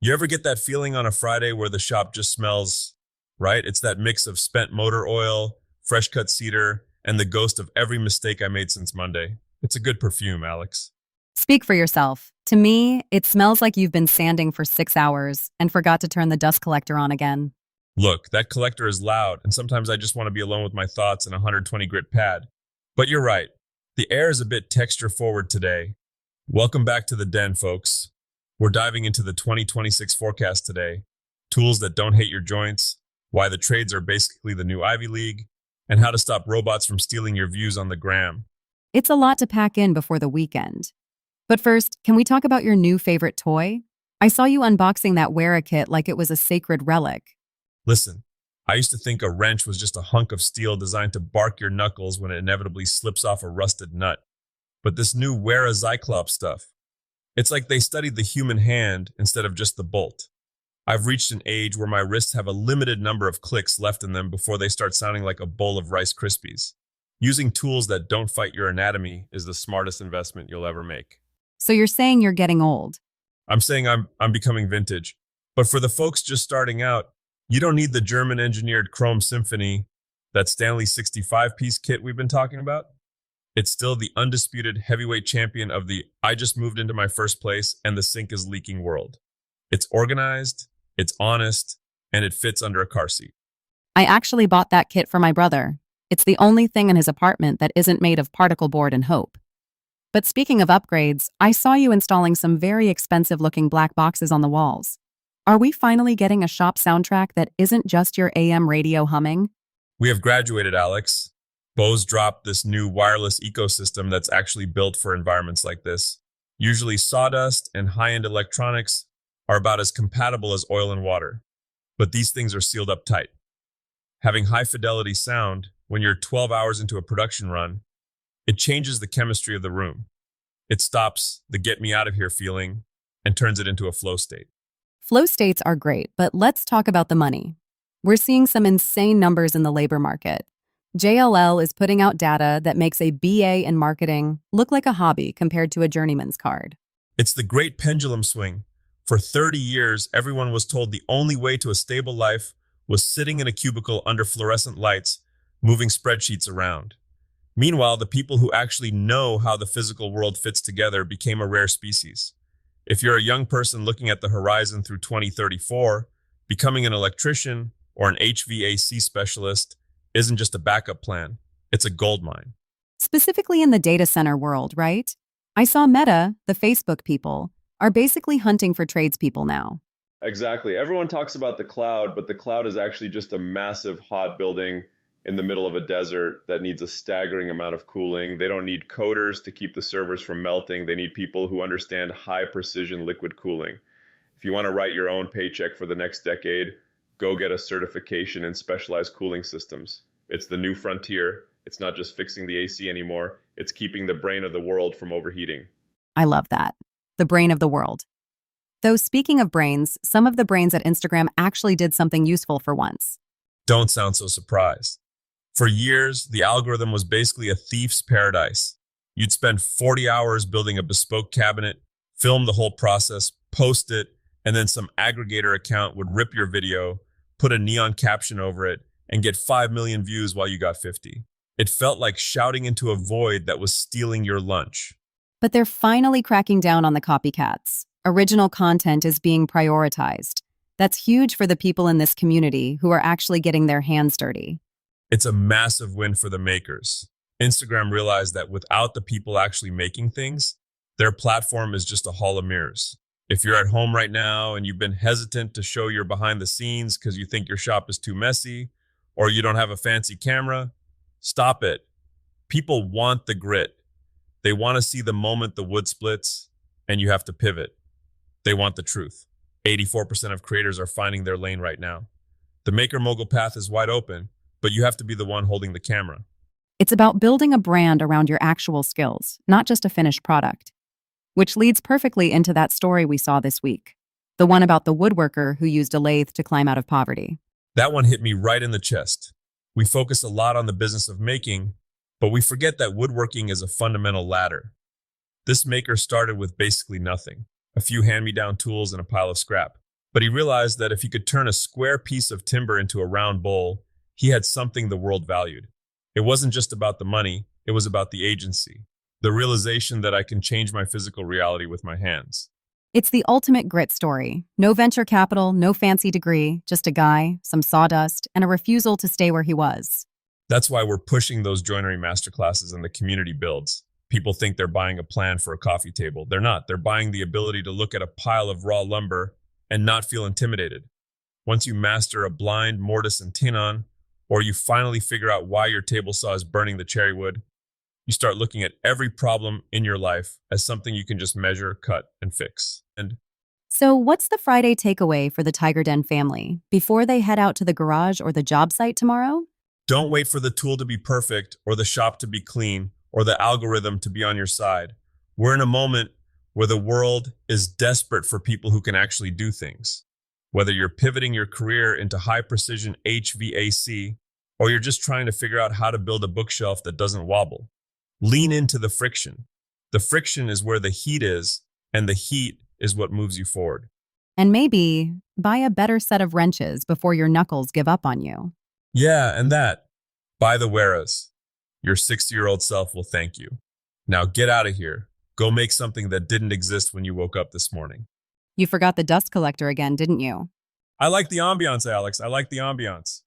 You ever get that feeling on a Friday where the shop just smells, right? It's that mix of spent motor oil, fresh cut cedar, and the ghost of every mistake I made since Monday. It's a good perfume, Alex. Speak for yourself. To me, it smells like you've been sanding for 6 hours and forgot to turn the dust collector on again. Look, that collector is loud, and sometimes I just want to be alone with my thoughts in a 120 grit pad. But you're right. The air is a bit texture forward today. Welcome back to the den, folks. We're diving into the 2026 forecast today. Tools that don't hate your joints, why the trades are basically the new Ivy League, and how to stop robots from stealing your views on the gram. It's a lot to pack in before the weekend. But first, can we talk about your new favorite toy? I saw you unboxing that Wear a kit like it was a sacred relic. Listen, I used to think a wrench was just a hunk of steel designed to bark your knuckles when it inevitably slips off a rusted nut. But this new Wear a Cyclops stuff, it's like they studied the human hand instead of just the bolt. I've reached an age where my wrists have a limited number of clicks left in them before they start sounding like a bowl of Rice Krispies. Using tools that don't fight your anatomy is the smartest investment you'll ever make. So you're saying you're getting old. I'm saying I'm becoming vintage. But for the folks just starting out, you don't need the German engineered Chrome Symphony, that Stanley 65-piece kit we've been talking about. It's still the undisputed heavyweight champion of the I just moved into my first place and the sink is leaking world. It's organized, it's honest, and it fits under a car seat. I actually bought that kit for my brother. It's the only thing in his apartment that isn't made of particle board and hope. But speaking of upgrades, I saw you installing some very expensive-looking black boxes on the walls. Are we finally getting a shop soundtrack that isn't just your AM radio humming? We have graduated, Alex. Bose dropped this new wireless ecosystem that's actually built for environments like this. Usually sawdust and high-end electronics are about as compatible as oil and water, but these things are sealed up tight. Having high-fidelity sound when you're 12 hours into a production run, it changes the chemistry of the room. It stops the get me out of here feeling and turns it into a flow state. Flow states are great, but let's talk about the money. We're seeing some insane numbers in the labor market. JLL is putting out data that makes a BA in marketing look like a hobby compared to a journeyman's card. It's the great pendulum swing. For 30 years, everyone was told the only way to a stable life was sitting in a cubicle under fluorescent lights, moving spreadsheets around. Meanwhile, the people who actually know how the physical world fits together became a rare species. If you're a young person looking at the horizon through 2034, becoming an electrician or an HVAC specialist isn't just a backup plan, it's a gold mine. Specifically in the data center world, right? I saw Meta, the Facebook people, are basically hunting for tradespeople now. Exactly. Everyone talks about the cloud, but the cloud is actually just a massive hot building in the middle of a desert that needs a staggering amount of cooling. They don't need coders to keep the servers from melting. They need people who understand high precision liquid cooling. If you want to write your own paycheck for the next decade, go get a certification in specialized cooling systems. It's the new frontier. It's not just fixing the AC anymore. It's keeping the brain of the world from overheating. I love that. The brain of the world. Though speaking of brains, some of the brains at Instagram actually did something useful for once. Don't sound so surprised. For years, the algorithm was basically a thief's paradise. You'd spend 40 hours building a bespoke cabinet, film the whole process, post it, and then some aggregator account would rip your video, put a neon caption over it, and get 5 million views while you got 50. It felt like shouting into a void that was stealing your lunch. But they're finally cracking down on the copycats. Original content is being prioritized. That's huge for the people in this community who are actually getting their hands dirty. It's a massive win for the makers. Instagram realized that without the people actually making things, their platform is just a hall of mirrors. If you're at home right now and you've been hesitant to show your behind the scenes because you think your shop is too messy or you don't have a fancy camera, stop it. People want the grit. They want to see the moment the wood splits and you have to pivot. They want the truth. 84% of creators are finding their lane right now. The maker mogul path is wide open, but you have to be the one holding the camera. It's about building a brand around your actual skills, not just a finished product. Which leads perfectly into that story we saw this week. The one about the woodworker who used a lathe to climb out of poverty. That one hit me right in the chest. We focus a lot on the business of making, but we forget that woodworking is a fundamental ladder. This maker started with basically nothing, a few hand-me-down tools and a pile of scrap. But he realized that if he could turn a square piece of timber into a round bowl, he had something the world valued. It wasn't just about the money, it was about the agency, the realization that I can change my physical reality with my hands. It's the ultimate grit story. No venture capital, no fancy degree, just a guy, some sawdust, and a refusal to stay where he was. That's why we're pushing those joinery masterclasses and the community builds. People think they're buying a plan for a coffee table. They're not. They're buying the ability to look at a pile of raw lumber and not feel intimidated. Once you master a blind mortise and tenon, or you finally figure out why your table saw is burning the cherry wood, you start looking at every problem in your life as something you can just measure, cut, and fix. And So, what's the Friday takeaway for the TigerDen family before they head out to the garage or the job site tomorrow? don't wait for the tool to be perfect or the shop to be clean or the algorithm to be on your side. We're in a moment where the world is desperate for people who can actually do things. Whether you're pivoting your career into high precision HVAC or you're just trying to figure out how to build a bookshelf that doesn't wobble, lean into the friction. The friction is where the heat is, and the heat is what moves you forward. And maybe buy a better set of wrenches before your knuckles give up on you. Yeah, and that. Buy the Weras. Your 60-year-old self will thank you. Now get out of here. Go make something that didn't exist when you woke up this morning. You forgot the dust collector again, didn't you? I like the ambiance, Alex. I like the ambiance.